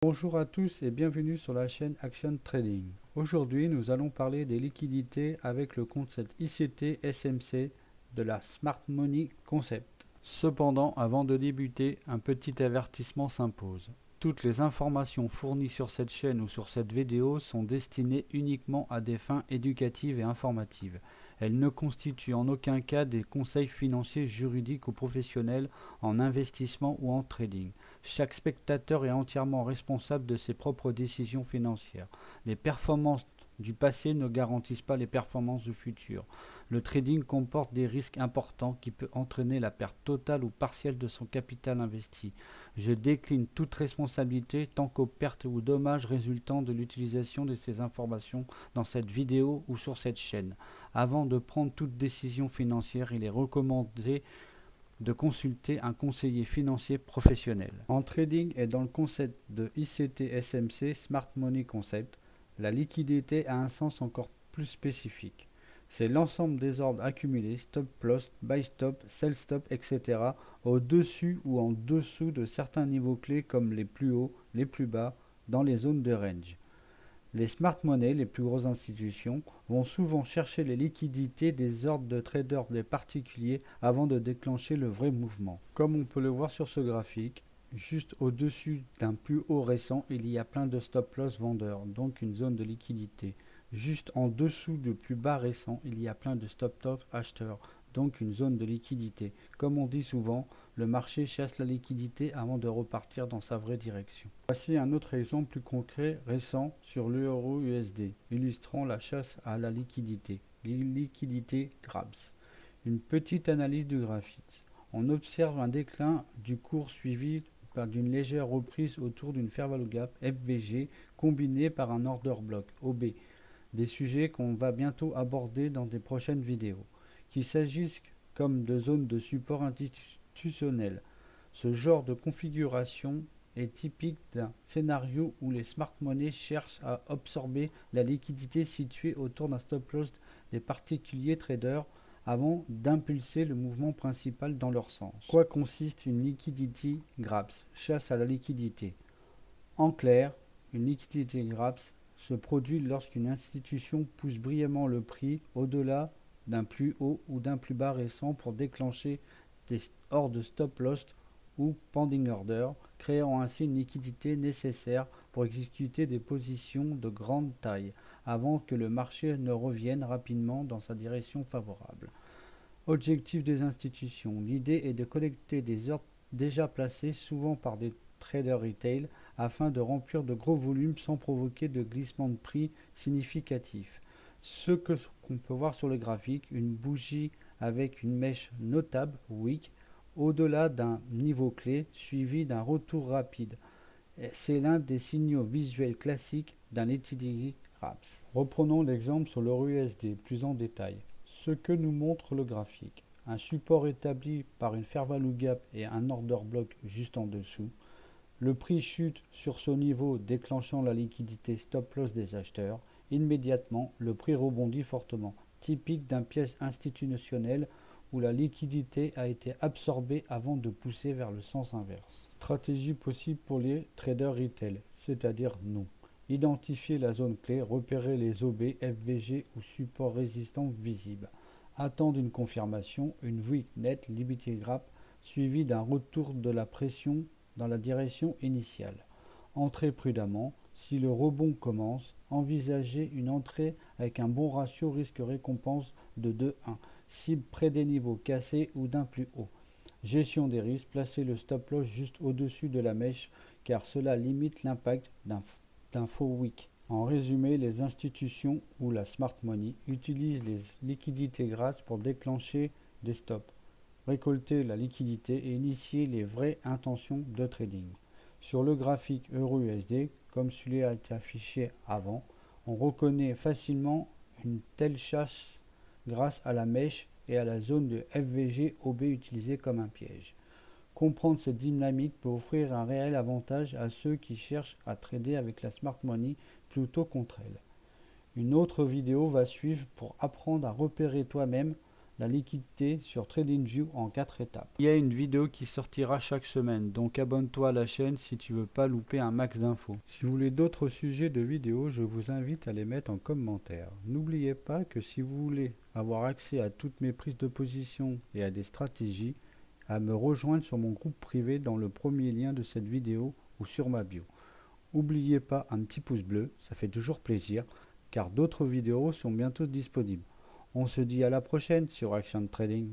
Bonjour à tous et bienvenue sur la chaîne Action Trading. Aujourd'hui, nous allons parler des liquidités avec le concept ICT SMC de la Smart Money Concept. Cependant, avant de débuter, un petit avertissement s'impose. Toutes les informations fournies sur cette chaîne ou sur cette vidéo sont destinées uniquement à des fins éducatives et informatives. Elles ne constituent en aucun cas des conseils financiers, juridiques ou professionnels en investissement ou en trading. Chaque spectateur est entièrement responsable de ses propres décisions financières. Les performances du passé ne garantissent pas les performances du futur. Le trading comporte des risques importants qui peuvent entraîner la perte totale ou partielle de son capital investi. Je décline toute responsabilité tant qu'aux pertes ou dommages résultant de l'utilisation de ces informations dans cette vidéo ou sur cette chaîne. Avant de prendre toute décision financière, il est recommandé de consulter un conseiller financier professionnel. En trading et dans le concept de ICT SMC, Smart Money Concept, la liquidité a un sens encore plus spécifique. C'est l'ensemble des ordres accumulés, stop loss, buy stop, sell stop, etc. au-dessus ou en dessous de certains niveaux clés comme les plus hauts, les plus bas, dans les zones de range. Les smart money, les plus grosses institutions, vont souvent chercher les liquidités des ordres de traders des particuliers avant de déclencher le vrai mouvement. Comme on peut le voir sur ce graphique, juste au-dessus d'un plus haut récent, il y a plein de stop-loss vendeurs, donc une zone de liquidité. Juste en dessous du plus bas récent, il y a plein de stop-loss acheteurs, donc une zone de liquidité. Comme on dit souvent, le marché chasse la liquidité avant de repartir dans sa vraie direction. Voici un autre exemple plus concret récent sur l'euro USD, illustrant la chasse à la liquidité, les liquidités grabs. Une petite analyse du graphique. On observe un déclin du cours suivi d'une légère reprise autour d'une fair value gap FVG combinée par un order block OB, des sujets qu'on va bientôt aborder dans des prochaines vidéos. Qu'il s'agisse comme de zones de support institutionnel, ce genre de configuration est typique d'un scénario où les smart money cherchent à absorber la liquidité située autour d'un stop loss des particuliers traders avant d'impulser le mouvement principal dans leur sens. Quoi consiste une liquidity grabs, chasse à la liquidité? En clair, une liquidity grabs se produit lorsqu'une institution pousse brillamment le prix au-delà d'un plus haut ou d'un plus bas récent pour déclencher des ordres de stop loss ou pending order, créant ainsi une liquidité nécessaire pour exécuter des positions de grande taille avant que le marché ne revienne rapidement dans sa direction favorable. Objectif des institutions. L'idée est de collecter des ordres déjà placés, souvent par des traders retail, afin de remplir de gros volumes sans provoquer de glissement de prix significatif. Ce qu'on peut voir sur le graphique, une bougie avec une mèche notable, wick, au-delà d'un niveau clé, suivi d'un retour rapide. C'est l'un des signaux visuels classiques d'un liquidity grabs. Reprenons l'exemple sur l'euro USD plus en détail. Ce que nous montre le graphique. Un support établi par une fair value gap et un order block juste en dessous. Le prix chute sur ce niveau déclenchant la liquidité stop loss des acheteurs. Immédiatement, le prix rebondit fortement, typique d'un piège institutionnel où la liquidité a été absorbée avant de pousser vers le sens inverse. Stratégie possible pour les traders retail, c'est-à-dire nous. Identifier la zone clé, repérer les OB, FVG ou supports résistants visibles. Attendre une confirmation, une weak net liquidity grab suivie d'un retour de la pression dans la direction initiale. Entrez prudemment. Si le rebond commence, envisagez une entrée avec un bon ratio risque-récompense de 2-1, cible près des niveaux cassés ou d'un plus haut. Gestion des risques, placez le stop loss juste au-dessus de la mèche car cela limite l'impact d'un faux wick. En résumé, les institutions ou la smart money utilisent les liquidités grasses pour déclencher des stops, récolter la liquidité et initier les vraies intentions de trading. Sur le graphique euro-USD, comme celui a été affiché avant, on reconnaît facilement une telle chasse grâce à la mèche et à la zone de FVG-OB utilisée comme un piège. Comprendre cette dynamique peut offrir un réel avantage à ceux qui cherchent à trader avec la smart money plutôt contre elle. Une autre vidéo va suivre pour apprendre à repérer toi-même la liquidité sur TradingView en 4 étapes. Il y a une vidéo qui sortira chaque semaine, donc abonne-toi à la chaîne si tu veux pas louper un max d'infos. Si vous voulez d'autres sujets de vidéos, je vous invite à les mettre en commentaire. N'oubliez pas que si vous voulez avoir accès à toutes mes prises de position et à des stratégies, à me rejoindre sur mon groupe privé dans le premier lien de cette vidéo ou sur ma bio. N'oubliez pas un petit pouce bleu, ça fait toujours plaisir, car d'autres vidéos sont bientôt disponibles. On se dit à la prochaine sur Action Trading.